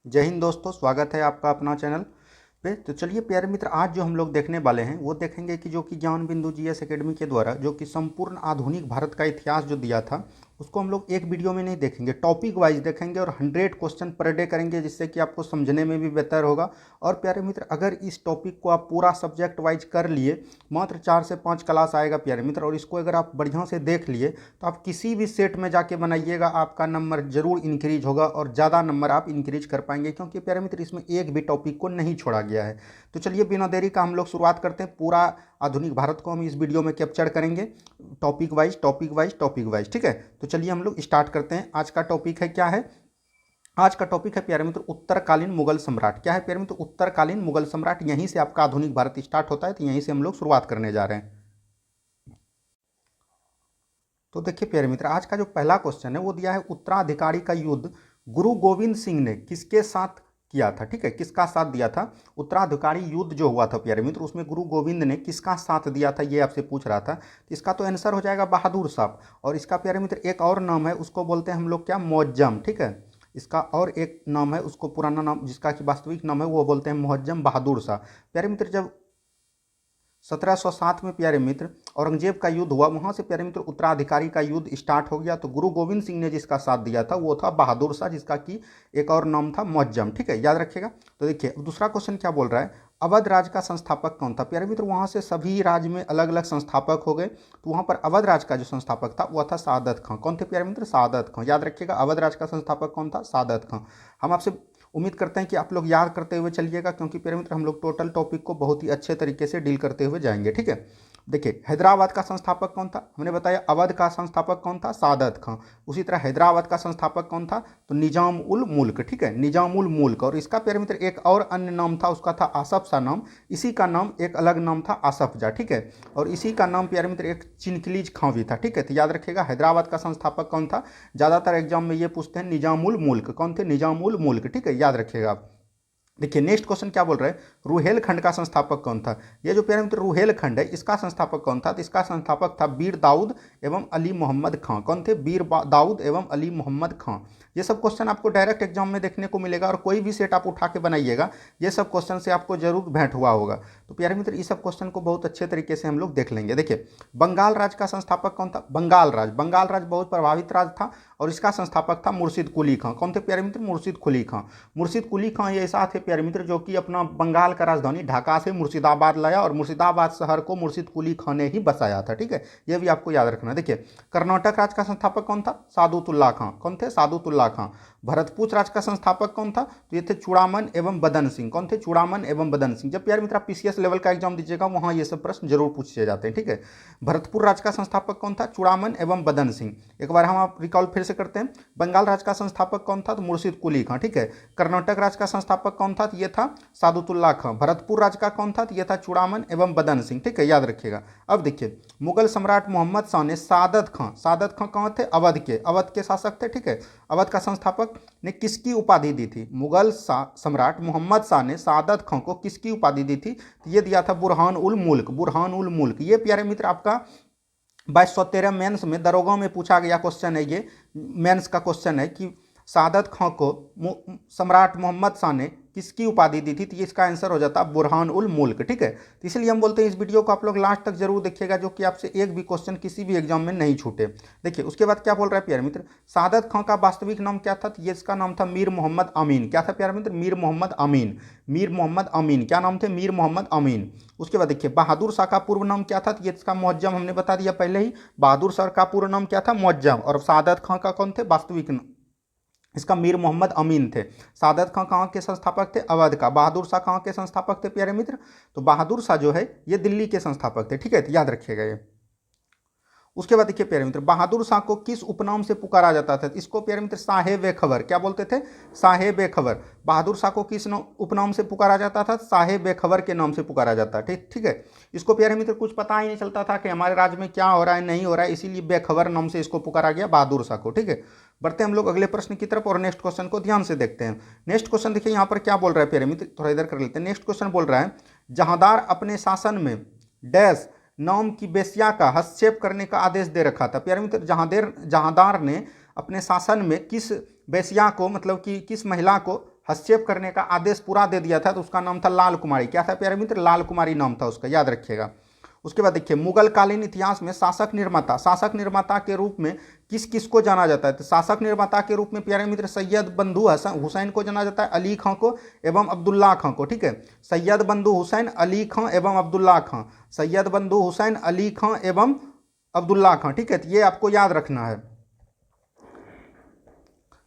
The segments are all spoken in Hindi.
जय हिंद दोस्तों, स्वागत है आपका अपना चैनल पे। तो चलिए प्यारे मित्र, आज जो हम लोग देखने वाले हैं वो देखेंगे कि जो कि ज्ञान बिंदु जीएस एकेडमी के द्वारा जो कि संपूर्ण आधुनिक भारत का इतिहास जो दिया था उसको हम लोग एक वीडियो में नहीं देखेंगे, टॉपिक वाइज देखेंगे और 100 क्वेश्चन पर डे करेंगे, जिससे कि आपको समझने में भी बेहतर होगा। और प्यारे मित्र, अगर इस टॉपिक को आप पूरा सब्जेक्ट वाइज कर लिए, मात्र 4 से 5 क्लास आएगा प्यारे मित्र, और इसको अगर आप बढ़िया से देख लिए तो आप किसी भी सेट में जाके बनाइएगा, आपका नंबर जरूर इंक्रीज होगा और ज़्यादा नंबर आप इंक्रीज कर पाएंगे, क्योंकि प्यारे मित्र इसमें एक भी टॉपिक को नहीं छोड़ा गया है। तो चलिए बिना देरी का हम लोग शुरुआत करते हैं। पूरा आधुनिक भारत को हम इस वीडियो में कैप्चर करेंगे, topic wise topic wise topic wise, ठीक है। तो चलिए हम लोग स्टार्ट करते हैं। आज का टॉपिक है, क्या है आज का टॉपिक है प्यारे मित्र, उत्तरकालीन मुगल सम्राट। क्या है प्यारे मित्र? उत्तरकालीन मुगल सम्राट। यहीं से आपका आधुनिक भारत स्टार्ट होता है, तो यहीं से हम लोग शुरुआत करने जा रहे हैं। तो देखिए प्यारे मित्र, आज का जो पहला क्वेश्चन है वो दिया है, उत्तराधिकारी का युद्ध गुरु गोविंद सिंह ने किसके साथ किया था? ठीक है, किसका साथ दिया था? उत्तराधिकारी युद्ध जो हुआ था प्यारे मित्र, उसमें गुरु गोविंद ने किसका साथ दिया था, ये आपसे पूछ रहा था। तो इसका तो आंसर हो जाएगा बहादुर साहब। और इसका प्यारे मित्र एक और नाम है, उसको बोलते हैं हम लोग क्या? मुअज्जम। ठीक है, इसका और एक नाम है, उसको पुराना नाम जिसका कि वास्तविक नाम है वो बोलते हैं मुअज्जम बहादुर शाह। प्यारे मित्र, जब 1707 में प्यारे मित्र औरंगजेब का युद्ध हुआ, वहाँ से प्यारे मित्र उत्तराधिकारी का युद्ध स्टार्ट हो गया। तो गुरु गोविंद सिंह ने जिसका साथ दिया था वो था बहादुर शाह, जिसका कि एक और नाम था मुअज्जम। ठीक है, याद रखिएगा। तो देखिए दूसरा क्वेश्चन क्या बोल रहा है, अवध राज का संस्थापक कौन था? प्यारे मित्र, वहाँ से सभी राज्य में अलग अलग संस्थापक हो गए, तो वहाँ पर अवध राज का जो संस्थापक था वह था सादत खां। कौन थे प्यारे मित्र? सादत खां। याद रखिएगा, अवध राज का संस्थापक कौन था? सादत खां। हम आपसे उम्मीद करते हैं कि आप लोग याद करते हुए चलिएगा, क्योंकि प्यारे मित्र हम लोग टोटल टॉपिक को बहुत ही अच्छे तरीके से डील करते हुए जाएंगे। ठीक है, देखिए हैदराबाद का संस्थापक कौन था? हमने बताया अवध का संस्थापक कौन था? सादत खां। उसी तरह हैदराबाद का संस्थापक कौन था? तो निजाम उल मुल्क। ठीक है, निजाम उल मुल्क। और इसका प्यारे मित्र एक और अन्य नाम था, उसका था आसफ शाह नाम। इसी का नाम एक अलग नाम था आसफ जा। ठीक है, और इसी का नाम प्यारे मित्र एक चिनकिलीज खां भी था। ठीक है, तो याद रखिएगा हैदराबाद का संस्थापक कौन था? ज़्यादातर एग्जाम में ये पूछते हैं, निजाम उल मुल्क। कौन थे? निजाम उल मुल्क। ठीक है, याद रखिएगा आप। देखिए नेक्स्ट क्वेश्चन क्या बोल रहे हैं, रुहेलखंड का संस्थापक कौन था? ये जो प्यारे मित्र रुहेलखंड है, इसका संस्थापक कौन था? तो इसका संस्थापक था बीर दाऊद एवं अली मोहम्मद खां। कौन थे? बीर दाऊद एवं अली मोहम्मद खां। ये सब क्वेश्चन आपको डायरेक्ट एग्जाम में देखने को मिलेगा, और कोई भी सेट आप उठा के बनाइएगा, ये सब क्वेश्चन से आपको जरूर भेंट हुआ होगा। तो प्यारे मित्र इस सब क्वेश्चन को बहुत अच्छे तरीके से हम लोग देख लेंगे। देखिए बंगाल राज का संस्थापक कौन था? बंगाल राज बहुत प्रभावित राज था, और इसका संस्थापक था मुर्शिद कुली खां। कौन थे प्यारे मित्र? मुर्शिद कुली खां। मुर्शिद कुली खां ये ऐसा थे प्यारे मित्र जो कि अपना बंगाल का राजधानी ढाका से मुर्शिदाबाद लाया, और मुर्शिदाबाद शहर को मुर्शिद कुली खां ने ही बसाया था। ठीक है, ये भी आपको याद रखना। देखिए कर्नाटक राज का संस्थापक कौन था? सादुतुल्ला खां। कौन थे? सादुतुल्ला खां। भरतपुर राज का संस्थापक कौन था? तो ये थे चूड़ामन एवं बदन सिंह। कौन थे? चूड़ामन एवं बदन सिंह। जब प्यारे मित्र आप पीसीएस लेवल का एग्जाम दीजिएगा, वहां ये सब प्रश्न जरूर पूछे जाते हैं। ठीक है, भरतपुर राज का संस्थापक कौन था? चूड़ामन एवं बदन सिंह। एक बार हम आप रिकॉल फिर से करते हैं, बंगाल राज का संस्थापक कौन था? तो मुर्शिद कुली खां। ठीक है, कर्नाटक राज का संस्थापक कौन था? तो ये था सादुतुल्ला खां। भरतपुर राज का कौन था? तो ये था चूड़ामन एवं बदन सिंह। ठीक है, याद रखिएगा। अब देखिए मुगल सम्राट मोहम्मद शाह ने सादत खां कौन थे? अवध के शासक थे। ठीक है, अवध का संस्थापक ने किसकी उपाधि दी थी? मुगल सम्राट मोहम्मद शाह ने सादत खां को किसकी उपाधि दी थी? तो ये दिया था बुरहान उल मुल्क। बुरहान उल मुल्क। ये प्यारे मित्र आपका 2213 मेंस में दरोगा में पूछा गया क्वेश्चन है। ये मेंस का क्वेश्चन है कि सादत खां को सम्राट मोहम्मद शाह ने किसकी उपाधि दी थी? तो इसका आंसर हो जाता बुरहान उल मुल्क। ठीक है, तो इसलिए हम बोलते हैं इस वीडियो को आप लोग लास्ट तक जरूर देखिएगा, जो कि आपसे एक भी क्वेश्चन किसी भी एग्जाम में नहीं छूटे। देखिए उसके बाद क्या बोल रहा है प्यारे मित्र, सादत खां का वास्तविक नाम क्या था? तो ये इसका नाम था मीर मोहम्मद अमीन। क्या था प्यारे मित्र? मीर मोहम्मद अमीन। मीर मोहम्मद अमीन। क्या नाम थे? मीर मोहम्मद अमीन। उसके बाद देखिए बहादुर शाह का पूर्व नाम क्या था? तो ये इसका मुअज्जम हमने बता दिया पहले ही। बहादुर शाह का पूर्व नाम क्या था? मुअज्जम। और सादत खां का कौन थे? वास्तविक इसका मीर मोहम्मद अमीन थे। सादत खां कहाँ के संस्थापक थे? अवध का। बहादुर शाह कहाँ के संस्थापक थे प्यारे मित्र? तो बहादुर शाह जो है ये दिल्ली के संस्थापक थे। ठीक है, तो याद रखिएगा ये। उसके बाद देखिए प्यारे मित्र, बहादुर शाह को किस उपनाम से पुकारा जाता था? इसको प्यारे मित्र साहेब खबर। क्या बोलते थे? साहेब खबर। बहादुर शाह को किस उपनाम से पुकारा जाता था? साहेब खबर के नाम से पुकारा जाता है। ठीक है, इसको प्यारे मित्र कुछ पता ही नहीं चलता था कि हमारे राज्य में क्या हो रहा है नहीं हो रहा है, इसीलिए बेखबर नाम से इसको पुकारा गया बहादुर शाह को। ठीक है, बढ़ते हम लोग अगले प्रश्न की तरफ और नेक्स्ट क्वेश्चन को ध्यान से देखते हैं। नेक्स्ट क्वेश्चन देखिए यहाँ पर क्या बोल रहा है प्यारे मित्र, थोड़ा इधर कर लेते हैं। नेक्स्ट क्वेश्चन बोल रहा है, जहांदार अपने शासन में डैश नाम की बेस्या का हस्तक्षेप करने का आदेश दे रखा था। प्यारे मित्र जहांदार ने अपने शासन में किस बेस्या को, मतलब कि किस महिला को हस्तक्षेप करने का आदेश पूरा दे दिया था, तो उसका नाम था लाल कुमारी। क्या था प्यारे मित्र? लाल कुमारी नाम था उसका, याद रखिएगा। उसके बाद देखिए, मुगल कालीन इतिहास में शासक निर्माता के रूप में किस किस को जाना जाता है? तो शासक निर्माता के रूप में प्यारे मित्र सैयद बंधु हुसैन को जाना जाता है, अली खां को एवं अब्दुल्ला खां को। ठीक है, सैयद बंधु हुसैन, अली खां एवं अब्दुल्ला खां, सैयद बंधु हुसैन, अली खां एवं अब्दुल्ला खां। ठीक है, तो ये आपको याद रखना है।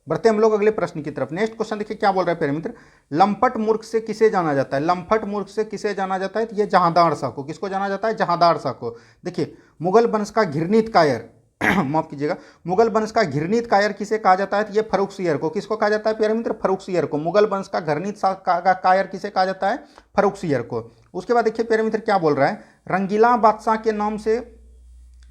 बढ़ते हम लोग अगले प्रश्न की तरफ। नेक्स्ट क्वेश्चन देखिए क्या बोल रहा है प्यारे मित्र, लंपट मूर्ख से किसे जाना जाता है? लंपट मूर्ख से किसे जाना जाता है? तो ये जहांदार शाह को। किसको जाना जाता है? जहांदार शाह को। देखिए, मुगल वंश का घृणित कायर माफ कीजिएगा, मुगल वंश का घृणित कायर किसे कहा जाता है? तो ये फर्रुखसियर को। किसको कहा जाता है प्यारे मित्र? फर्रुखसियर को। मुगल वंश का घृणित कायर किसे कहा जाता है? फर्रुखसियर को। उसके बाद देखिए प्यारे मित्र क्या बोल रहा है, रंगीला बादशाह के नाम से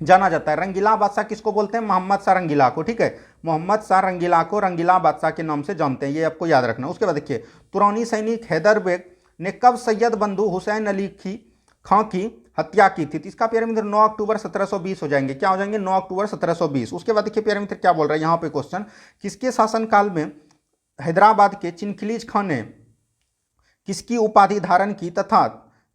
जाना जाता है। रंगीला बादशाह किसको बोलते हैं? मोहम्मद शाह रंगीला को। ठीक है, मोहम्मद शाह रंगीला को रंगीला बादशाह के नाम से जानते हैं, ये आपको याद रखना। उसके बाद देखिए, तुरानी सैनिक हैदर बेग ने कब सैयद बंधु हुसैन अली खां की हत्या की थी? इसका प्यारे मित्र 9 अक्टूबर 1720 हो जाएंगे। क्या हो जाएंगे? 9 अक्टूबर 1720। उसके बाद देखिए प्यारे मित्र क्या बोल रहा है यहाँ पे क्वेश्चन, किसके शासनकाल में हैदराबाद के चिनखिलीज खां ने किसकी उपाधि धारण की तथा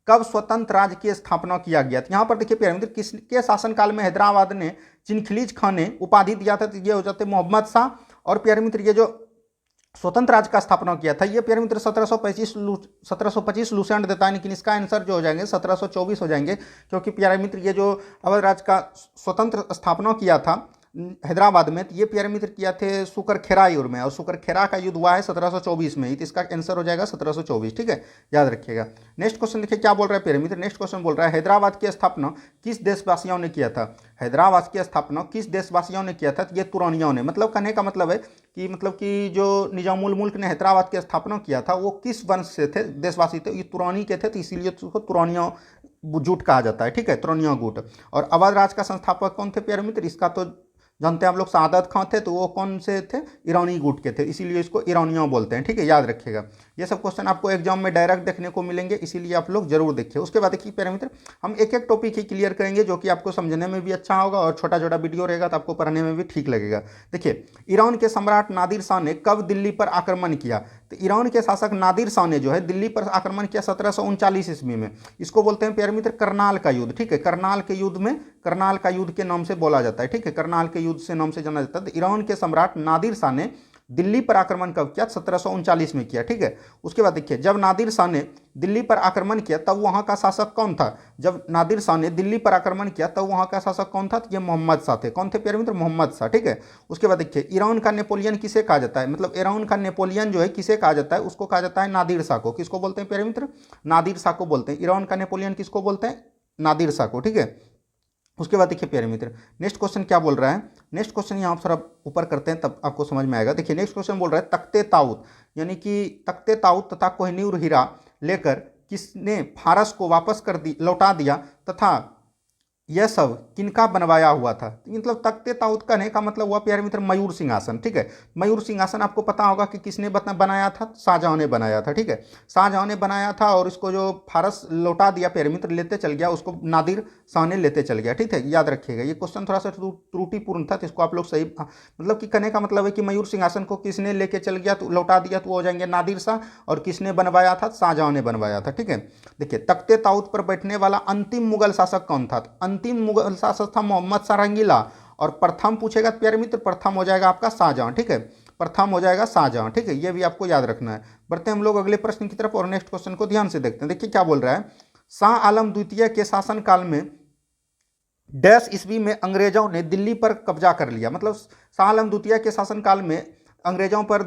कब स्वतंत्र राज्य की स्थापना किया गया? तो यहाँ पर देखिए प्यारे मित्र किसके शासनकाल में हैदराबाद ने चिनखिलीज खां ने उपाधि दिया था? तो ये हो जाते मोहम्मद शाह। और प्यारे मित्र ये जो स्वतंत्र राज्य का स्थापना किया था, ये प्यारे मित्र 1725 लूसेंट देता है, लेकिन इसका आंसर जो हो जाएंगे 1724 हो जाएंगे, क्योंकि प्यारे मित्र ये जो अवध राज्य का स्वतंत्र स्थापना किया था हैदराबाद में, तो ये प्यारे मित्र किया थे सुकरखेरा युद्ध में, और सुकरखेरा का युद्ध हुआ है 1724 में, तो इसका आंसर हो जाएगा 1724। ठीक है, याद रखिएगा। नेक्स्ट क्वेश्चन देखिए क्या बोल रहा है प्यारे मित्र। नेक्स्ट क्वेश्चन बोल रहा है, हैदराबाद की स्थापना किस देशवासियों ने किया था? हैदराबाद की स्थापना किस देशवासियों ने किया था? तो ये तुरानियों ने। मतलब कहने का मतलब है कि जो निजामुल मुल्क ने हैदराबाद की स्थापना किया था वो किस वंश से थे? देशवासी थे, ये तुरानी के थे, तो इसीलिए उसको तुरानियों गुट कहा जाता है। ठीक है, तुरानियों गुट। और अवध राज्य का संस्थापक कौन थे प्यारे मित्र? इसका तो जानते हैं आप लोग, सादत खां थे, तो वो कौन से थे? ईरानी गुट के थे, इसीलिए इसको ईरानियों बोलते हैं। ठीक है, याद रखिएगा। ये सब क्वेश्चन आपको एग्जाम में डायरेक्ट देखने को मिलेंगे, इसीलिए आप लोग जरूर देखिए। उसके बाद देखिए प्यारे मित्र, हम एक एक टॉपिक ही क्लियर करेंगे, जो कि आपको समझने में भी अच्छा होगा और छोटा छोटा वीडियो रहेगा तो आपको पढ़ने में भी ठीक लगेगा। देखिए, ईरान के सम्राट नादिर शाह ने कब दिल्ली पर आक्रमण किया? तो ईरान के शासक नादिर शाह ने जो है दिल्ली पर आक्रमण किया 1739 ईस्वी में। इसको बोलते हैं प्यारे मित्र करनाल का युद्ध। ठीक है, करनाल के युद्ध में, करनाल का युद्ध के नाम से बोला जाता है। ठीक है, करनाल के युद्ध से नाम से जाना जाता है। तो ईरान के सम्राट नादिर शाह ने दिल्ली पर आक्रमण कब किया? 1739 में किया। ठीक है, उसके बाद देखिए, जब नादिर शाह ने दिल्ली पर आक्रमण किया तब वहां का शासक कौन था? जब नादिर शाह ने दिल्ली पर आक्रमण किया तब वहां का शासक कौन था? तो ये मोहम्मद शाह थे। कौन थे प्यारे मित्र? मोहम्मद शाह। ठीक है, उसके बाद देखिए, ईरान का नेपोलियन किसे कहा जाता है? मतलब ईरान का नेपोलियन जो है किसे कहा जाता है? उसको कहा जाता है नादिर शाह को। किसको बोलते हैं प्यारे मित्र? नादिर शाह को बोलते हैं। ईरान का नेपोलियन किसको बोलते हैं? नादिर शाह को। ठीक है, उसके बाद देखिए प्यारे मित्र, नेक्स्ट क्वेश्चन क्या बोल रहा है। नेक्स्ट क्वेश्चन यहाँ थोड़ा ऊपर करते हैं तब आपको समझ में आएगा। देखिए, नेक्स्ट क्वेश्चन बोल रहा है, तख्ते ताऊत, यानी कि तख्ते ताऊत तथा कोहिनूर हीरा लेकर किसने फारस को वापस लौटा दिया तथा यह सब किनका बनवाया हुआ था? मतलब तख्ते ताऊत कहने का मतलब हुआ प्यारे मित्र मयूर सिंहासन। ठीक है, मयूर सिंहासन आपको पता होगा कि किसने बनाया था? शाहजहां ने बनाया था। ठीक है, शाहजहां ने बनाया था, और इसको जो फारस लौटा दिया प्यारे मित्र, लेते चल गया, उसको नादिर शाह ने लेते चल गया। ठीक है, याद रखिएगा। ये क्वेश्चन थोड़ा सा त्रुटिपूर्ण था, तो इसको आप लोग सही, मतलब कि कहने का मतलब है कि मयूर सिंहासन को किसने लेके चल गया, तो लौटा दिया, तो वो हो जाएंगे नादिर शाह, और किसने बनवाया था? शाहजहां ने बनवाया था। ठीक है, देखिए, तख्ते ताऊत पर बैठने वाला अंतिम मुगल शासक कौन था? अंतिम मुगल शासक था मोहम्मद शाह रंगीला। और प्रथम पूछेगा प्यारे मित्र, प्रथम हो जाएगा आपका शाहजहां। ठीक है, प्रथम हो जाएगा शाहजहां। ठीक है, ये भी आपको याद रखना है। बढ़ते हैं हम लोग अगले प्रश्न की तरफ और नेक्स्ट क्वेश्चन को ध्यान से देखते हैं। देखिए क्या बोल रहा है, शाह आलम द्वितीय के शासनकाल में डैश ईस्वी में अंग्रेजों ने दिल्ली पर कब्जा कर लिया। मतलब शाह आलम द्वितीय के शासनकाल में अंग्रेजों पर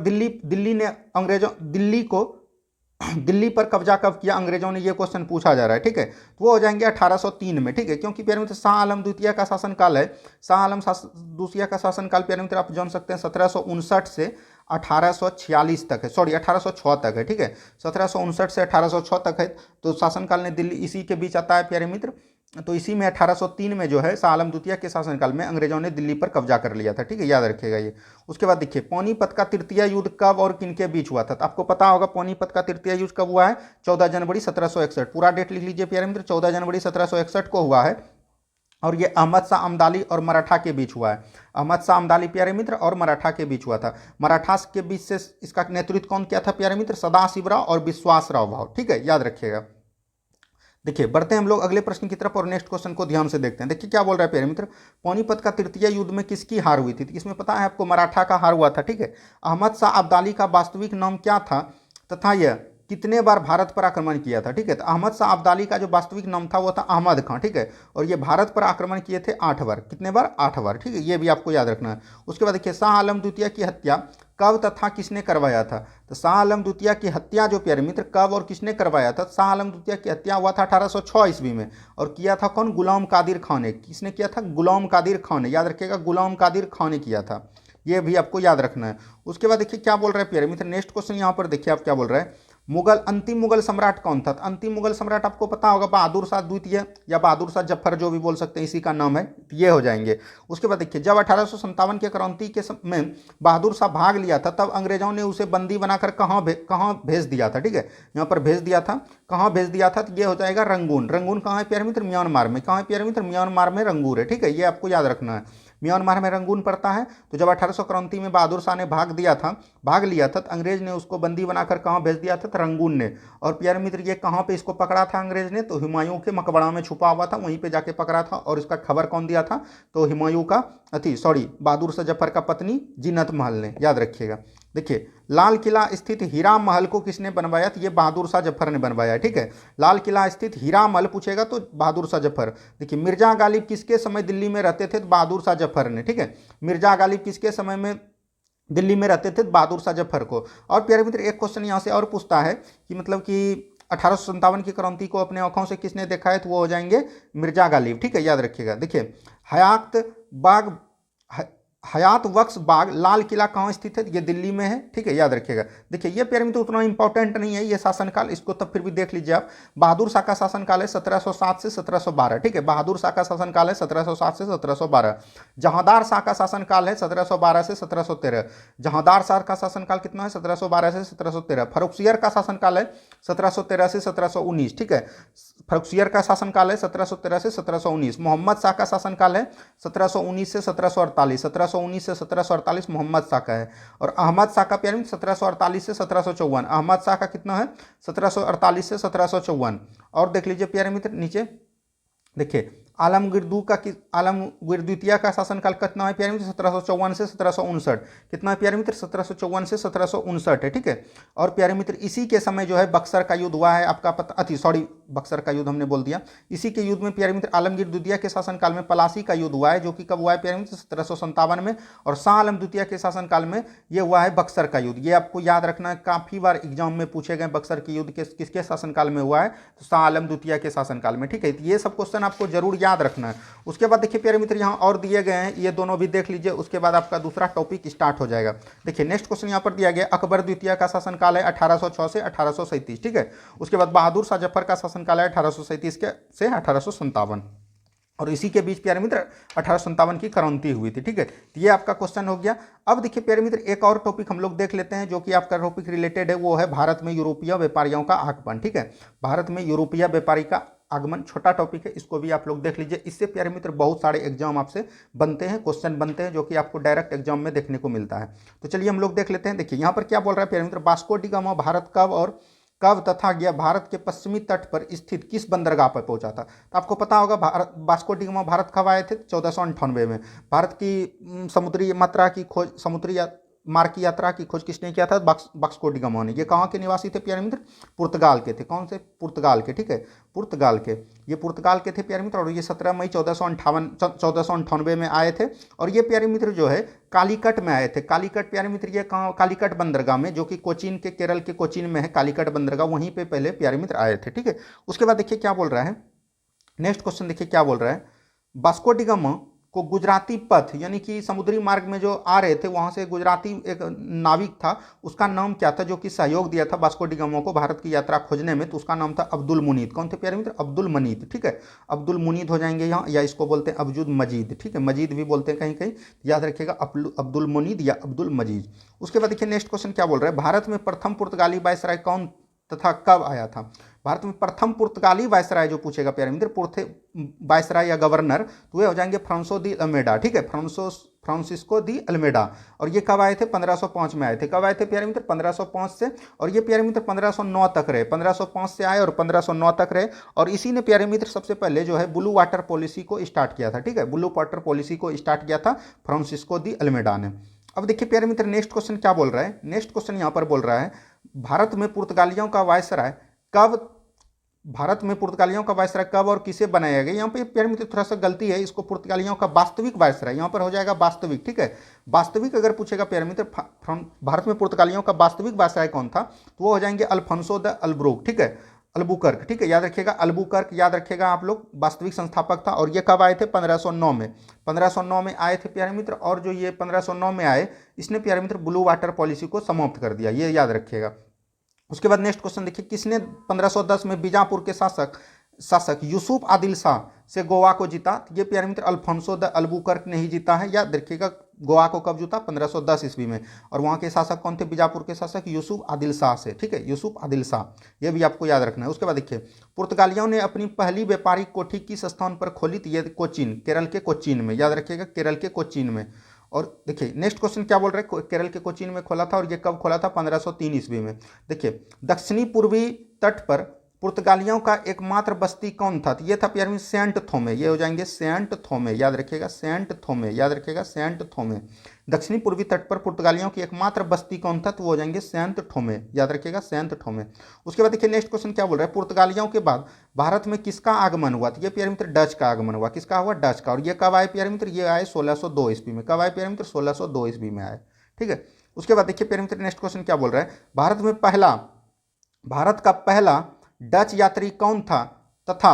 दिल्ली पर कब्जा कब किया अंग्रेजों ने? ये क्वेश्चन पूछा जा रहा है। ठीक है, तो वो हो जाएंगे 1803 में। ठीक है, क्योंकि प्यारे मित्र शाह आलम द्वितीय का शासनकाल है, शाह आलम द्वितीय का शासनकाल प्यारे मित्र आप जान सकते हैं 1759 से 1846 तक है, सॉरी 1806 तक है। ठीक है, 1759 से 1806 तक है, तो शासनकाल ने दिल्ली इसी के बीच आता है प्यारे मित्र। तो इसी में 1803 में जो है शाह आलम द्वितीय के शासनकाल में अंग्रेजों ने दिल्ली पर कब्जा कर लिया था। ठीक है, याद रखिएगा ये। उसके बाद देखिए, पानीपत का तृतीय युद्ध कब और किनके बीच हुआ था? तो आपको पता होगा पानीपत का तृतीय युद्ध कब हुआ है? 14 जनवरी 1761। पूरा डेट लिख लीजिए प्यारे मित्र, 14 जनवरी 1761 को हुआ है। और ये अहमद शाह अब्दाली और मराठा के बीच हुआ है। अहमद शाह अब्दाली प्यारे मित्र और मराठा के बीच हुआ था। मराठा के बीच से इसका नेतृत्व कौन किया था प्यारे मित्र? सदाशिवराव और विश्वासराव भाव, ठीक है, याद रखिएगा। देखिए बढ़ते हैं हम लोग अगले प्रश्न की तरफ और नेक्स्ट क्वेश्चन को ध्यान से देखते हैं। देखिए क्या बोल रहा है प्यारे मित्र, पानीपत का तृतीय युद्ध में किसकी हार हुई थी? तो इसमें पता है आपको, मराठा का हार हुआ था, ठीक है। अहमद शाह अब्दाली का वास्तविक नाम क्या था तथा यह कितने बार भारत पर आक्रमण किया था? ठीक है, तो अहमद शाह अब्दाली का जो वास्तविक नाम था वो था अहमद खां, ठीक है, और ये भारत पर आक्रमण किए थे 8 बार। कितने बार? 8 बार, ठीक है, ये भी आपको याद रखना है। उसके बाद देखिए शाह आलम द्वितीय की हत्या कब तथा किसने करवाया था? तो शाह आलम द्वितीय की हत्या जो प्यारे मित्र कब और किसने करवाया था? शाह आलम द्वितीय की हत्या हुआ था 1806 ईस्वी में, और किया था कौन? गुलाम कादिर खान ने। किसने किया था? गुलाम कादिर खान ने, याद रखिएगा, गुलाम कादिर खान ने किया था, ये भी आपको याद रखना है। उसके बाद देखिए क्या बोल रहे हैं प्यारे मित्र, नेक्स्ट क्वेश्चन यहाँ पर देखिए आप क्या बोल रहे हैं, मुगल अंतिम मुगल सम्राट कौन था? अंतिम मुगल सम्राट आपको पता होगा बहादुर शाह द्वितीय या बहादुर शाह जफर, जो भी बोल सकते हैं, इसी का नाम है, ये हो जाएंगे। उसके बाद देखिए जब 1857 के क्रांति के में बहादुर शाह भाग लिया था, तब अंग्रेजों ने उसे बंदी बनाकर कहाँ भेज दिया था? ठीक है, यहाँ पर भेज दिया था, कहाँ भेज दिया था? तो ये हो जाएगा रंगून। रंगून कहाँ है प्यारे मित्र? म्यांमार में। कहाँ है प्यारे मित्र? म्यांमार में रंगून है, ठीक है, ये आपको याद रखना है, म्यांमार में रंगून पड़ता है। तो जब 1800 क्रांति में बहादुर शाह ने भाग लिया था, तो अंग्रेज ने उसको बंदी बनाकर कहाँ भेज दिया था? तो रंगून ने। और प्यारे मित्र ये कहाँ पे इसको पकड़ा था अंग्रेज ने? तो हुमायूं के मकबरा में छुपा हुआ था, वहीं पे जाके पकड़ा था। और इसका खबर कौन दिया था? तो हुमायूं का बहादुर शाह जफर का पत्नी जीनत महल ने, याद रखिएगा। देखिए लाल किला स्थित हीरा महल को किसने बनवाया? तो ये बहादुर शाह जफर ने बनवाया, ठीक है। लाल किला स्थित हीरा महल पूछेगा तो बहादुर शाह जफर। देखिए मिर्जा गालिब किसके समय दिल्ली में रहते थे? तो बहादुर शाह जफर ने, ठीक है। मिर्जा गालिब किसके समय में दिल्ली में रहते थे? बहादुर शाह जफर को। और प्यारे मित्र एक क्वेश्चन यहाँ से और पूछता है कि मतलब कि 1857 की क्रांति को अपने आंखों से किसने देखा है? तो वो हो जाएंगे मिर्जा गालिब, ठीक है, याद रखिएगा। देखिए हयात बाग हयात बख्श बाग लाल किला कहाँ स्थित है? ये दिल्ली में है, ठीक है, याद रखिएगा। देखिए ये प्यारे मित्र उतना इंपॉर्टेंट नहीं है ये शासनकाल, इसको तब फिर भी देख लीजिए आप। बहादुर शाह का शासनकाल है 1707 से 1712, ठीक है, बहादुर शाह का शासनकाल है 1707 से 1712। जहांदार शाह का शासनकाल है 1712 से 1713। जहांदार शाह का शासनकाल कितना है? 1712 से 1713। फर्रुखसियर का शासनकाल है 1713 से 1719, ठीक है, फर्रुखसियर का शासनकाल है 1713 से 1719। मोहम्मद शाह का शासनकाल है 1719 से 1748, 1719 से 1748 मोहम्मद शाह का है। और अहमद शाह का प्यारे 1748 से 1754। अहमद शाह का कितना है? 1748 से 1754। और देख लीजिए प्यारे मित्र नीचे देखिए आलमगीर द्वितीय का शासनकाल कितना है प्यारे मित्र? 1754 से 1759। कितना है प्यारे मित्र? 1754 से 1759 है, ठीक है। और प्यारे मित्र इसी के समय जो है बक्सर का युद्ध हुआ है, आपका पता बक्सर का युद्ध हमने बोल दिया। इसी के युद्ध में प्यारे मित्र आलमगीर द्वितीय के शासनकाल में पलासी का युद्ध हुआ है, जो कि कब हुआ है प्यारे मित्र? 1757 में। और शाह आलम द्वितीय के शासनकाल में ये हुआ है बक्सर का युद्ध। ये आपको याद रखना है, काफी बार एग्जाम में पूछे गए बक्सर के युद्ध किसके शासनकाल में हुआ है? तो शाह आलम द्वितीय के शासनकाल में, ठीक है। ये सब क्वेश्चन आपको जरूर याद रखना है। उसके बाद देखिए प्यारे मित्र यहाँ और दिए गए हैं, ये दोनों भी देख लीजिए, उसके बाद आपका दूसरा टॉपिक स्टार्ट हो जाएगा। देखिए नेक्स्ट क्वेश्चन यहाँ पर दिया गया, अकबर द्वितीय का शासनकाल है 1806 से 1837, ठीक है। उसके बाद बहादुर शाह जफर का शासनकाल है 1837 से 1857। और इसी के बीच प्यारे मित्र 1857 की क्रांति हुई थी, ठीक है। तो ये आपका क्वेश्चन हो गया। अब देखिए प्यारे मित्र एक और टॉपिक हम लोग देख लेते हैं, जो कि आपका टॉपिक रिलेटेड है, वो है भारत में यूरोपीय व्यापारियों का आगमन, ठीक है। भारत में यूरोपीय व्यापारी का आगमन, छोटा टॉपिक है, इसको भी आप लोग देख लीजिए। इससे प्यारे मित्र बहुत सारे एग्जाम आपसे बनते हैं, क्वेश्चन बनते हैं, जो कि आपको डायरेक्ट एग्जाम में देखने को मिलता है। तो चलिए हम लोग देख लेते हैं। देखिए यहाँ पर क्या बोल रहा है प्यारे मित्र, वास्को डी गामा भारत कब तथा गया भारत के पश्चिमी तट पर स्थित किस बंदरगाह पर पहुंचा था? तो आपको पता होगा वास्को डी गामा भारत कब आए थे? 1498 में। भारत की समुद्री मार्ग की यात्रा की खोज किसने किया था? वास्को डी गामा ने। ये कहाँ के निवासी थे प्यारे मित्र? पुर्तगाल के थे। कौन से? पुर्तगाल के, ठीक है, पुर्तगाल के। ये पुर्तगाल के थे प्यारे मित्र, और ये 17 मई 1498 में आए थे। और ये प्यारे मित्र जो है कालीकट में आए थे। कालीकट प्यारे मित्र ये कहाँ? कालीकट बंदरगाह में, जो कि कोचीन के, केरल के कोचीन में है कालीकट बंदरगाह, वहीं पे पहले प्यारे मित्र आए थे, ठीक है। उसके बाद देखिए क्या बोल रहा है, नेक्स्ट क्वेश्चन देखिए क्या बोल रहा है, वास्को डी गामा को गुजराती पथ यानी कि समुद्री मार्ग में जो आ रहे थे, वहां से गुजराती एक नाविक था, उसका नाम क्या था, जो कि सहयोग दिया था वास्को डी गामा को भारत की यात्रा खोजने में? तो उसका नाम था अब्दुल मुनीद। कौन थे प्यारे मित्र? अब्दुल मुनीद, ठीक है, अब्दुल मुनीद हो जाएंगे यहाँ, या इसको बोलते हैं अब्दुल मजीद, ठीक है, मजीद भी बोलते हैं कहीं कहीं, याद रखिएगा अब्दुल मुनीद या अब्दुल मजीद। उसके बाद देखिए नेक्स्ट क्वेश्चन क्या बोल रहा है, भारत में प्रथम पुर्तगाली वायसराय कौन तथा कब आया था? भारत में प्रथम पुर्तगाली वायसराय जो पूछेगा प्यारे मित्र, वायसराय या गवर्नर, तो ये हो जाएंगे फ्रांसो दी अल्मेडा, ठीक है, फ्रांसिस्को दी अल्मेडा। और ये कब आए थे? 1505 में आए थे। कब आए थे प्यारे मित्र? 1505 से, और ये प्यारे मित्र 1509 तक रहे। 1505 से आए और 1509 तक रहे। और इसी ने प्यारे मित्र सबसे पहले जो है ब्लू वाटर पॉलिसी को स्टार्ट किया था, ठीक है, ब्लू वाटर पॉलिसी को स्टार्ट किया था फ्रांसिस्को दी अल्मेडा ने। अब देखिए प्यारे मित्र नेक्स्ट क्वेश्चन क्या बोल रहा है, नेक्स्ट क्वेश्चन यहाँ पर बोल रहा है भारत में पुर्तगालियों का वायसराय कब, भारत में पुर्तगालियों का वायसराय कब और किसे बनाया गया? यहाँ पे प्यारे मित्र थोड़ा सा गलती है, इसको पुर्तगालियों का वास्तविक वायसराय यहाँ पर हो जाएगा वास्तविक, ठीक है। वास्तविक अगर पूछेगा प्यारे मित्र भारत में पुर्तगालियों का वास्तविक वायसराय कौन था, तो वो हो जाएंगे अल्फांसो द अल्ब्रुक, ठीक है, अल्बुकर्क, ठीक है, याद रखिएगा अल्बुकर्क, याद रखिएगा आप लोग, वास्तविक संस्थापक था। और ये कब आए थे? 1509 में, 1509 में आए थे प्यारे मित्र। और जो ये 1509 में आए, इसने प्यारे मित्र ब्लू वाटर पॉलिसी को समाप्त कर दिया, ये याद रखिएगा। उसके बाद नेक्स्ट क्वेश्चन देखिए, किसने 1510 में बीजापुर के शासक यूसुफ आदिल शाह से गोवा को जीता? ये प्यारे मित्र अल्फांसो द अल्बुकर्क ने ही जीता है, याद रखिएगा। गोवा को कब जीता? 1510 ईस्वी में। और वहाँ के शासक कौन थे? बीजापुर के शासक यूसुफ आदिल शाह से, ठीक है, यूसुफ आदिल शाह, ये भी आपको याद रखना है। उसके बाद देखिए पुर्तगालियों ने अपनी पहली व्यापारिक कोठी किस स्थान पर खोली थी? ये कोचीन, केरल के कोचीन में, याद रखिएगा केरल के कोचीन में। और देखिए नेक्स्ट क्वेश्चन क्या बोल रहे हैं, केरल के कोचीन में खोला था। और ये कब खोला था? 1503 ईस्वी में। देखिए दक्षिणी पूर्वी तट पर पुर्तगालियों का एकमात्र बस्ती कौन था? तो ये था प्यारे सेंट थोमे, ये हो जाएंगे सेंट थोमे, याद रखिएगा सेंट थोमे, याद रखिएगा सेंट थोमे। दक्षिणी पूर्वी तट पर पुर्तगालियों की एकमात्र बस्ती कौन था? तो वो हो जाएंगे सेंट थोमे, याद रखिएगा सेंट थोमे। उसके बाद देखिए नेक्स्ट क्वेश्चन क्या बोल रहा है, पुर्तगालियों के बाद भारत में किसका आगमन हुआ? तो ये प्यारे मित्र डच का आगमन हुआ। किसका हुआ? डच का। और ये कब आए प्यारे मित्र? ये आए 1602 ईस्वी में। कब आए प्यारे मित्र? 1602 ईस्वी में आए, ठीक है। उसके बाद देखिए प्यारे मित्र नेक्स्ट क्वेश्चन क्या बोल रहा है, भारत का पहला डच यात्री कौन था तथा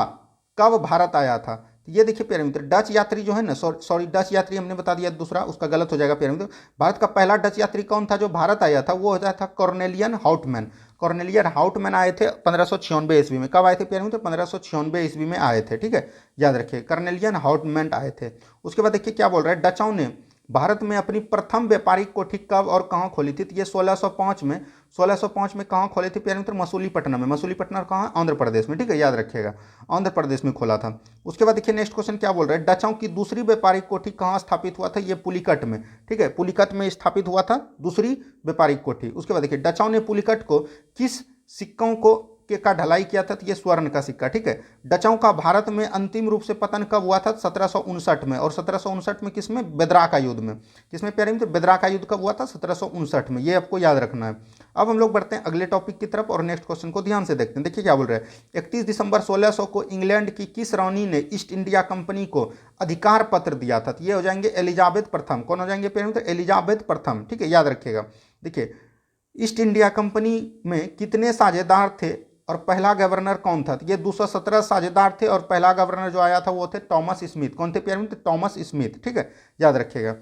कब भारत आया था? तो ये देखिए प्यारे मित्र डच यात्री जो है ना, सॉरी डच यात्री हमने बता दिया दूसरा, उसका गलत हो जाएगा प्यारे मित्र। भारत का पहला डच यात्री कौन था जो भारत आया था? वो होता था कॉर्नेलियन हाउटमैन। कॉर्नेलियन हाउटमैन आए थे 1596 ईस्वी में। कब आए थे प्यारे मित्र? 1596 ईस्वी में आए थे, ठीक है, याद रखिए कॉर्नेलियन हाउटमैन आए थे। उसके बाद देखिए क्या बोल रहा है, डचों ने भारत में अपनी प्रथम व्यापारिक कोठी कब और कहाँ खोली थी? तो ये 1605 में, 1605 में कहाँ खोली थी प्यारे मित्र? मसूलीपट्टनम में। मसूलीपट्टनम कहाँ? आंध्र प्रदेश में, ठीक है, याद रखिएगा आंध्र प्रदेश में खोला था। उसके बाद देखिए नेक्स्ट क्वेश्चन क्या बोल रहा है, डचों की दूसरी व्यापारिक कोठी कहाँ स्थापित हुआ था? ये पुलिकट में, ठीक है, पुलिकट में स्थापित हुआ था दूसरी व्यापारिक कोठी। उसके बाद देखिए डचों ने पुलिकट को किस सिक्कों को का ढलाई किया था? तो ये स्वर्ण का सिक्का, ठीक है। डचों का भारत में अंतिम रूप से पतन कब हुआ था? 1759 में। और 1759 में किसमें? बेदरा का युद्ध में। किसमें प्यारे मित्र? बेदरा का युद्ध कब हुआ था? 1759 में। ये आपको याद रखना है। अब हम लोग बढ़ते हैं अगले टॉपिक की तरफ और नेक्स्ट क्वेश्चन को ध्यान से देखते हैं। देखिए क्या बोल रहे हैं, 31 दिसंबर 1600 को इंग्लैंड की किस रानी ने ईस्ट इंडिया कंपनी को अधिकार पत्र दिया था? तो ये हो जाएंगे एलिजाबेथ प्रथम। कौन हो जाएंगे प्यारे मित्र? एलिजाबेथ प्रथम, ठीक है, याद रखिएगा। देखिए ईस्ट इंडिया कंपनी में कितने साझेदार थे और पहला गवर्नर कौन था? ये 217 साझेदार थे और पहला गवर्नर जो आया था वो थे टॉमस स्मिथ। कौन थे प्यारे मित्र? टॉमस स्मिथ, ठीक है, याद रखिएगा।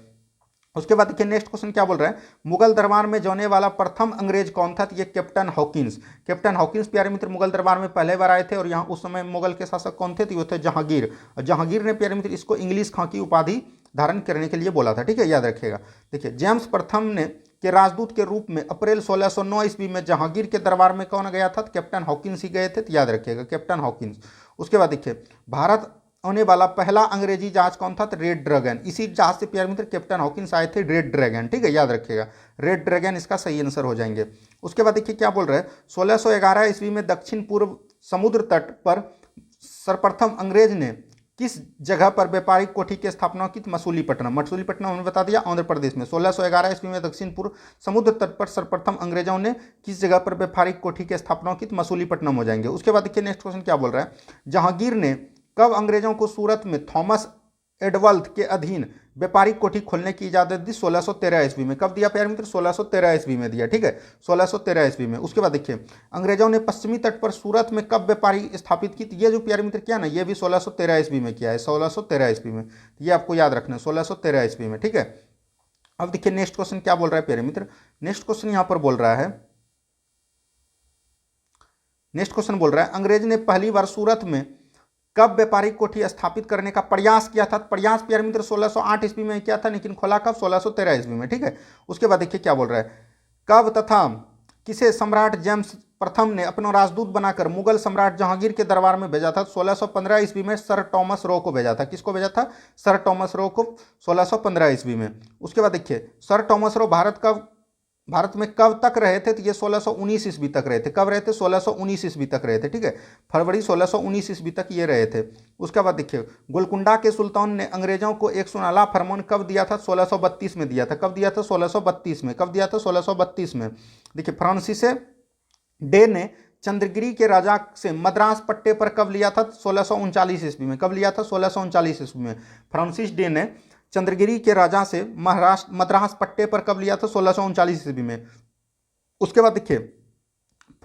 उसके बाद देखिए नेक्स्ट क्वेश्चन क्या बोल रहा है, मुगल दरबार में जाने वाला प्रथम अंग्रेज कौन था? तो ये कैप्टन हॉकिंस। कैप्टन हॉकिंस प्यारे मित्र मुगल दरबार में पहले बार आए थे और यहाँ उस समय मुगल के शासक कौन थे? तो वो थे जहांगीर। और जहांगीर ने प्यारे मित्र इसको इंग्लिश खां की उपाधि धारण करने के लिए बोला था, ठीक है, याद रखिएगा। देखिए जेम्स प्रथम ने के राजदूत के रूप में अप्रैल 1609 ईस्वी में जहांगीर के दरबार में कौन गया था? तो कैप्टन हॉकिंस ही गए थे, तो याद रखिएगा कैप्टन हॉकिंस। उसके बाद देखिए भारत आने वाला पहला अंग्रेजी जहाज कौन था? तो रेड ड्रैगन। इसी जहाज से प्यारे मित्र कैप्टन हॉकिंस आए थे, रेड ड्रैगन, ठीक है, याद रखिएगा रेड ड्रैगन इसका सही आंसर हो जाएंगे। उसके बाद देखिए क्या बोल रहे हैं, 1611 ईस्वी में दक्षिण पूर्व समुद्र तट पर सर्वप्रथम अंग्रेज ने किस जगह पर व्यापारिक कोठी की स्थापना की? मसूलीपट्टनम। मसूलीपट्टनम हमने बता दिया आंध्र प्रदेश में। 1611 ईस्वी में दक्षिण पूर्व समुद्र तट पर सर्वप्रथम अंग्रेजों ने किस जगह पर व्यापारिक कोठी की स्थापना की? मसूलीपट्टनम हो जाएंगे। उसके बाद देखिए नेक्स्ट क्वेश्चन क्या बोल रहा है, जहांगीर ने कब अंग्रेजों को सूरत में थॉमस एडवल्थ के अधीन व्यापारिक कोठी खोलने की इजाजत दी? 1613 ईस्वी में। कब दिया प्यारे मित्र? 1613 ईस्वी में दिया, ठीक है, 1613 ईस्वी में। उसके बाद देखिए अंग्रेजों ने पश्चिमी तट पर सूरत में कब व्यापारी स्थापित की? ये जो प्यारे मित्र किया ना, ये भी 1613 ईस्वी में किया है, 1613 ईस्वी में। ये आपको याद रखना है 1613 ईस्वी में, ठीक है। अब देखिए नेक्स्ट क्वेश्चन क्या बोल रहा है प्यारे मित्र, नेक्स्ट क्वेश्चन यहां पर बोल रहा है, नेक्स्ट क्वेश्चन बोल रहा है अंग्रेज ने पहली बार सूरत में कब व्यापारिक कोठी स्थापित करने का प्रयास किया था? प्रयास प्यारे मित्र 1608 ईस्वी में किया था, लेकिन खोला कब? 1613 ईस्वी में, ठीक है। उसके बाद देखिए क्या बोल रहा है, कब तथा किसे सम्राट जेम्स प्रथम ने अपना राजदूत बनाकर मुगल सम्राट जहांगीर के दरबार में भेजा था? 1615 ईस्वी में सर टॉमस रो को भेजा था। किसको भेजा था? सर टॉमस रो को 1615 ईस्वी में। उसके बाद देखिए सर टॉमस रो भारत में कब तक रहे थे? तो ये 1619 ईस्वी तक रहे थे। कब रहे थे? 1619 ईस्वी तक रहे थे, ठीक है, फरवरी 1619 ईस्वी तक ये रहे थे। उसके बाद देखिए गोलकुंडा के सुल्तान ने अंग्रेजों को एक सुनहला फरमान कब दिया था? 1632 में दिया था। कब दिया था? 1632 में। कब दिया था? 1632 में। देखिए फ्रांसिस डे ने चंद्रगिरी के राजा से मद्रास पट्टे पर कब लिया था? 1639 ईस्वी में। कब लिया था? 1639 ईस्वी में। फ्रांसिस डे ने चंद्रगिरी के राजा से मद्रास पट्टे पर कब लिया था? 1639 ईस्वी में। उसके बाद देखिए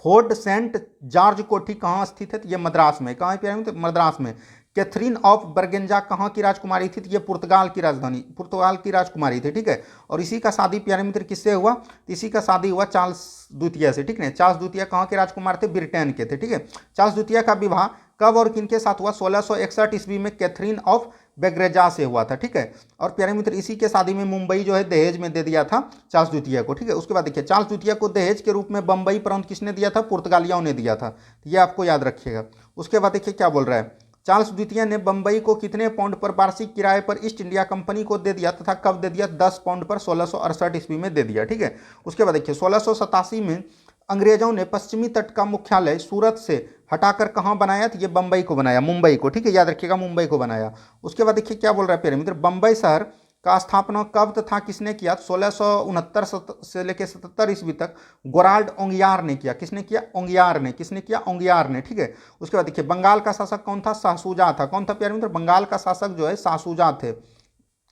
फोर्ट सेंट जॉर्ज कोठी कहाँ स्थित है? तो ये मद्रास में। कहाँ है प्यारे मित्र? मद्रास में। कैथरीन ऑफ बर्गेंजा कहाँ की राजकुमारी थी? तो ये पुर्तगाल की राजधानी, पुर्तगाल की राजकुमारी थी, ठीक है। और इसी का शादी प्यारे मित्र किससे हुआ? तो इसी का शादी हुआ चार्ल्स द्वितीय से, ठीक है। चार्ल्स द्वितीय कहाँ के राजकुमार थे? ब्रिटेन के थे, ठीक है। चार्ल्स द्वितीय का विवाह कब और किनके साथ हुआ? 1661 ईस्वी में कैथरीन ऑफ बेग्रेजा से हुआ था, ठीक है। और प्यारे मित्र इसी के शादी में मुंबई जो है दहेज में दे दिया था चार्ल्स द्वितीय को, ठीक है। उसके बाद देखिए चार्ल्स द्वितीय को दहेज के रूप में बंबई प्रांत किसने दिया था? पुर्तगालियों ने दिया था, ये आपको याद रखिएगा। उसके बाद देखिए क्या बोल रहा है, चार्ल्स द्वितीय ने बंबई को कितने पाउंड पर वार्षिक किराए पर ईस्ट इंडिया कंपनी को दे दिया तथा कब दे दिया? 10 पाउंड पर 1668 ईस्वी में दे दिया, ठीक है। उसके बाद देखिए 1687 में अंग्रेजों ने पश्चिमी तट का मुख्यालय सूरत से हटाकर कहाँ बनाया? तो ये बंबई को बनाया, मुंबई को, ठीक है, याद रखिएगा, मुंबई को बनाया। उसके बाद देखिए क्या बोल रहा है प्यारे मित्र, बंबई शहर का स्थापना कब तथा किसने किया? 1669 से लेकर 77 ईस्वी तक गोराल्ड ओंगियार ने किया। किसने किया? ओंगियार ने। किसने किया? ओंगियार ने, ठीक है। उसके बाद देखिए बंगाल का शासक कौन था? शाहसूजा था। कौन था प्यारे मित्र? बंगाल का शासक जो है शाहसूजा थे।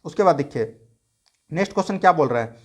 उसके बाद देखिए नेक्स्ट क्वेश्चन क्या बोल रहा है,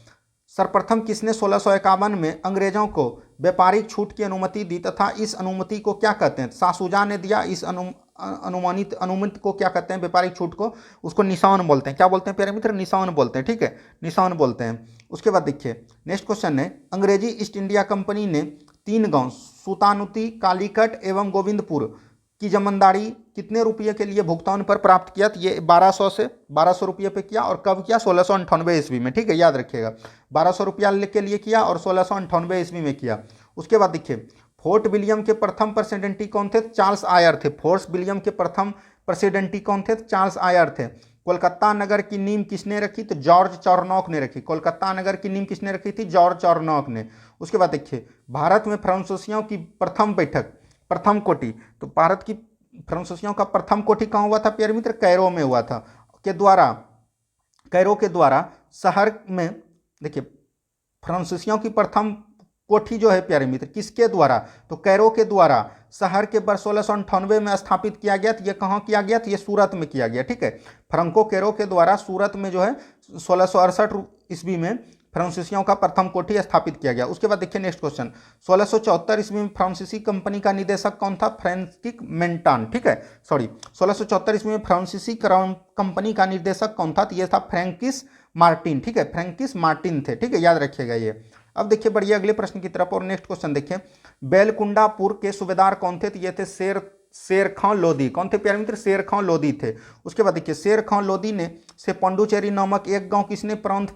सर्वप्रथम किसने 1651 में अंग्रेजों को व्यापारिक छूट की अनुमति दी तथा इस अनुमति को क्या कहते हैं? शाहसूजा ने दिया। इस अनुमति को क्या कहते हैं? व्यापारिक छूट को, उसको निशान बोलते हैं। क्या बोलते हैं प्यारे मित्र? निशान बोलते हैं, ठीक है, निशान बोलते हैं। उसके बाद देखिए नेक्स्ट क्वेश्चन है, अंग्रेजी ईस्ट इंडिया कंपनी ने 3 गांव सुतानुती, कालीकट एवं गोविंदपुर की जमींदारी कितने रुपये के लिए भुगतान पर प्राप्त किया? तो ये 1200 रुपये पे किया। और कब किया? 1698 ईस्वी में, ठीक है, याद रखिएगा, 1200 रुपया के लिए किया और 1698 ईस्वी में किया। उसके बाद देखिए फोर्ट विलियम के प्रथम प्रेसिडेंटी कौन थे? चार्ल्स आयर थे। फोर्ट विलियम के प्रथम प्रेसिडेंटी कौन थे? चार्ल्स आयर थे। कोलकाता नगर की नींव किसने रखी? तो जॉर्ज चार्नॉक ने रखी। कोलकाता नगर की नींव किसने रखी थी? जॉर्ज चार्नॉक ने। उसके बाद देखिए भारत में फ्रांसीसियों की प्रथम बैठक, प्रथम कोटि, तो भारत की फ्रांसीसियों का प्रथम कोटि कहाँ हुआ था प्यारे मित्र? कैरो में हुआ था। कैरो के द्वारा शहर में देखिए फ्रांसीसियों की प्रथम कोठी जो है प्यारे मित्र किसके द्वारा? तो कैरो के द्वारा शहर के वर्ष 1698 में स्थापित किया गया। तो ये कहाँ किया गया? तो ये सूरत में किया गया, ठीक है। फ्रांको कैरो के द्वारा सूरत में जो है 1668 ईस्वी में फ्रांसीसियों का प्रथम कोठी स्थापित किया गया। उसके बाद देखिए नेक्स्ट क्वेश्चन, 1674 ईस्वी में फ्रांसीसी कंपनी का निदेशक कौन था? फ्रेंकिस मेंटन, ठीक है, सॉरी 1674 ईस्वी में फ्रांसीसी कंपनी का निर्देशक कौन था? तो ये था फ्रैंकिस मार्टिन, ठीक है, फ्रैंकिस मार्टिन थे, ठीक है, याद रखिएगा ये। अब देखिए बढ़िए अगले प्रश्न की तरफ, और नेक्स्ट क्वेश्चन देखिए, बेलकुंडापुर के सूबेदार कौन थे? तो ये थे शेर खां लोधी। कौन थे प्यारे मित्र? शेर खां लोधी थे। उसके बाद देखिए शेर खां लोधी ने से पांडुचेरी नामक एक गांव किसने प्रांत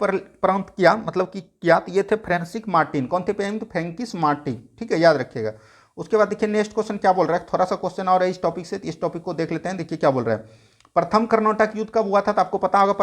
किया, मतलब कि किया? तो ये थे फ्रेंसिस मार्टिन। कौन थे प्यारे मित्र? फ्रैंकिस मार्टिन, ठीक है, याद रखिएगा। उसके बाद देखिए नेक्स्ट क्वेश्चन क्या बोल रहा है, थोड़ा सा क्वेश्चन और है इस टॉपिक से, इस टॉपिक को देख लेते हैं। देखिए क्या बोल रहा है, प्रथम कर्नाटक युद्ध कब हुआ था? तो आपको पता होगा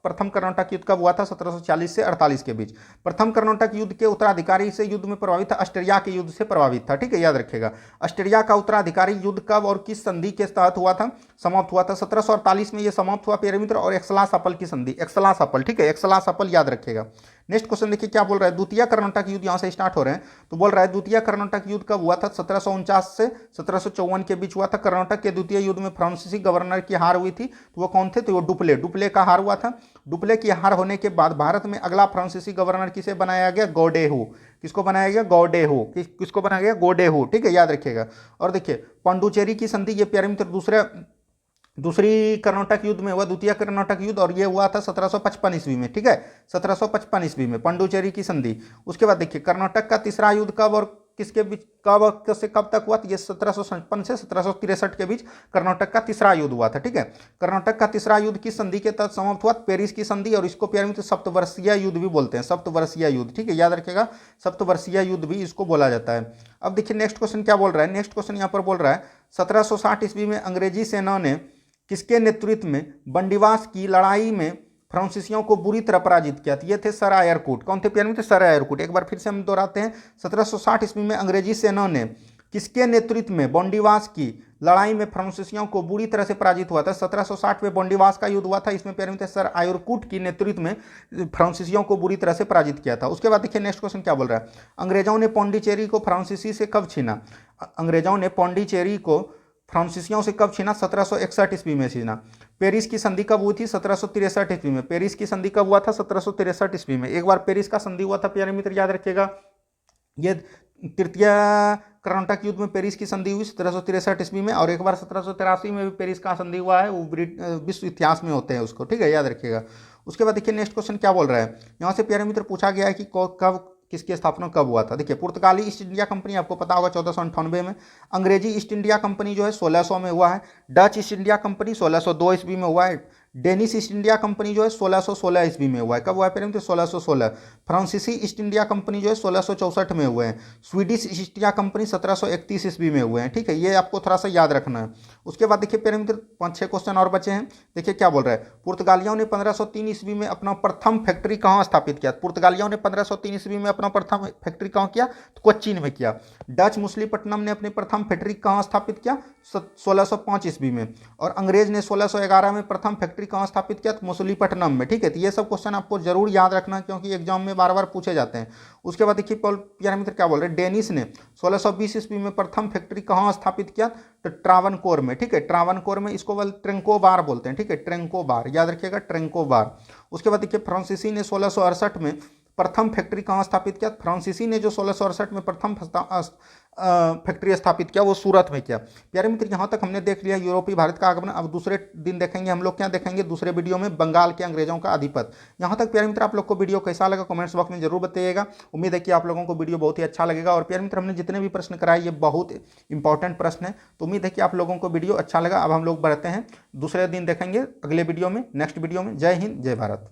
प्रथम कर्नाटक युद्ध कब हुआ था? 1740 से 48 के बीच। प्रथम कर्नाटक युद्ध के उत्तराधिकारी से युद्ध में प्रभावित था? ऑस्ट्रिया के युद्ध से प्रभावित था, ठीक है, याद रखिएगा। ऑस्ट्रिया का उत्तराधिकारी युद्ध कब और किस संधि के तहत हुआ था? समाप्त हुआ था 1748 में, यह समाप्त हुआ प्यारे मित्र, और एक्सलासपल की संधि, एक्सलासपल, ठीक है, एक्सलासपल, याद रखिएगा। नेक्स्ट क्वेश्चन देखिए क्या बोल रहा है, द्वितीय कर्नाटक युद्ध यहां से स्टार्ट हो रहे हैं। तो बोल रहा है द्वितीय कर्नाटक युद्ध कब हुआ था? 1749 से 1754 के बीच हुआ था। कर्नाटक के द्वितीय युद्ध में फ्रांसीसी गवर्नर की हार हुई थी। तो वो कौन थे? तो वो डुप्ले का हार हुआ था। डुप्ले की हार होने के बाद भारत में अगला फ्रांसीसी गवर्नर किसे बनाया गया? गौडेहू। किसको बनाया गया? गौडेहू। किसको बनाया गया? गौडेहू, ठीक है, याद रखिएगा। और देखिए पांडुचेरी की संधि, ये प्यारे मित्र दूसरी कर्नाटक युद्ध में हुआ, द्वितीय कर्नाटक युद्ध, और ये हुआ था 1755 ईस्वी में, ठीक है, 1755 ईस्वी में पांडुचेरी की संधि। उसके बाद देखिए कर्नाटक का तीसरा युद्ध कब और किसके बीच, कब से कब तक हुआ? तो ये 1756 से 1763 के बीच कर्नाटक का तीसरा युद्ध हुआ था। ठीक है, कर्नाटक का तीसरा युद्ध किस संधि के तहत समाप्त हुआ? पेरिस की संधि, और इसको प्यारे मित्र सप्तवर्षीय युद्ध भी बोलते हैं, सप्तवर्षीय युद्ध। ठीक है, याद रखिएगा, सप्तवर्षीय युद्ध भी इसको बोला जाता है। अब देखिए नेक्स्ट क्वेश्चन क्या बोल रहा है। नेक्स्ट क्वेश्चन यहाँ पर बोल रहा है 1760 ईस्वी में अंग्रेजी सेना ने किसके नेतृत्व में बंदीवास की लड़ाई में फ्रांसीसियों को बुरी तरह पराजित किया था? ये थे सर आयरकूट। कौन थे प्यारे मित्र? Sir Eyre Coote. एक बार फिर से हम दोहराते हैं, 1760 ईस्वी में अंग्रेजी सेना ने किसके नेतृत्व में बंदीवास की लड़ाई में फ्रांसीसियों को बुरी तरह से पराजित हुआ था? 1760 में बंदीवास का युद्ध हुआ था, इसमें प्यारे मित्र सर आयरकूट की नेतृत्व में फ्रांसीसियों को बुरी तरह से पराजित किया था। उसके बाद देखिए नेक्स्ट क्वेश्चन क्या बोल रहा है। अंग्रेजों ने पौंडीचेरी को फ्रांसीसी से कब छीना? अंग्रेजों ने पौंडीचेरी को फ्रांसीसियों से कब छीना? 1761 ईस्वी में छीना। पेरिस की संधि कब हुई थी? 1763 ईस्वी में। पेरिस की संधि कब हुआ था? 1763 ईस्वी में। एक बार पेरिस का संधि हुआ था प्यारे मित्र, याद रखिएगा। ये तृतीय कर्नाटक युद्ध में पेरिस की संधि हुई 1763 ईस्वी में, और एक बार 1783 में भी पेरिस का संधि हुआ है, वो विश्व इतिहास में होते हैं उसको। ठीक है, याद रखिएगा। उसके बाद देखिए नेक्स्ट क्वेश्चन क्या बोल रहा है। यहाँ से प्यारे मित्र पूछा गया है कि कब किसकी स्थापना कब हुआ था? देखिए पुर्तगाली ईस्ट इंडिया कंपनी आपको पता होगा 1498 में। अंग्रेजी ईस्ट इंडिया कंपनी जो है 1600 में हुआ है। डच ईस्ट इंडिया कंपनी 1602 ईस्वी में हुआ है। डेनिश ईस्ट इंडिया कंपनी जो है 1616 ईस्वी में हुआ है। कब हुआ है प्यारे मित्र? 1616। फ्रांसीसी ईस्ट इंडिया कंपनी जो है 1664 में हुए हैं। स्वीडिश ईस्ट इंडिया कंपनी 1731 ईस्वी में हुए हैं। ठीक है, ये आपको थोड़ा सा याद रखना है। उसके बाद देखिए प्यारे मित्र 5-6 क्वेश्चन और बचे हैं। देखिए क्या बोल रहा है। पुर्तगालियों ने 1503 ईस्वी में अपना प्रथम फैक्ट्री कहाँ स्थापित किया? पुर्तगालियों ने 1503 ईस्वी में अपना प्रथम फैक्ट्री कहाँ किया? तो कोच्चिन में किया। डच मुसलीपट्टनम ने अपनी प्रथम फैक्ट्री कहाँ स्थापित किया? 1605 ईस्वी में। और अंग्रेज ने 1611 में प्रथम फैक्ट्री कहाँ स्थापित किया? तो मसूलीपट्टनम में। ठीक है, तो ये सब क्वेश्चन आपको जरूर याद रखना है, क्योंकि एग्जाम में बार बार पूछे जाते हैं। उसके बाद देखिए प्यारे मित्र क्या बोल रहे हैं। डेनिस ने 1620 ईस्वी में प्रथम फैक्ट्री कहाँ स्थापित किया? तो ट्रावनकोर में। ठीक है, ट्रावनकोर में, इसको ट्रेंकोबार बोलते हैं। ठीक है, ट्रेंकोबार, याद रखिएगा, ट्रेंकोबार। उसके बाद देखिए फ्रांसीसी ने 1668 में प्रथम फैक्ट्री कहाँ स्थापित किया? फ्रांसीसी ने जो 1668 में प्रथम फैक्ट्री स्थापित किया वो सूरत में किया। प्यारे मित्र यहाँ तक हमने देख लिया यूरोपीय भारत का आगमन। अब दूसरे दिन देखेंगे हम लोग, क्या देखेंगे दूसरे वीडियो में? बंगाल के अंग्रेजों का आधिपत्य। यहाँ तक प्यारे मित्र आप लोग को वीडियो कैसा लगा कमेंट्स बॉक्स में जरूर बताइएगा। उम्मीद है कि आप लोगों को वीडियो बहुत ही अच्छा लगेगा। और प्यारे मित्र हमने जितने भी प्रश्न कराए ये बहुत इंपॉर्टेंट प्रश्न है, तो उम्मीद है कि आप लोगों को वीडियो अच्छा लगा। अब हम लोग बढ़ते हैं, दूसरे दिन देखेंगे अगले वीडियो में, नेक्स्ट वीडियो में। जय हिंद, जय भारत।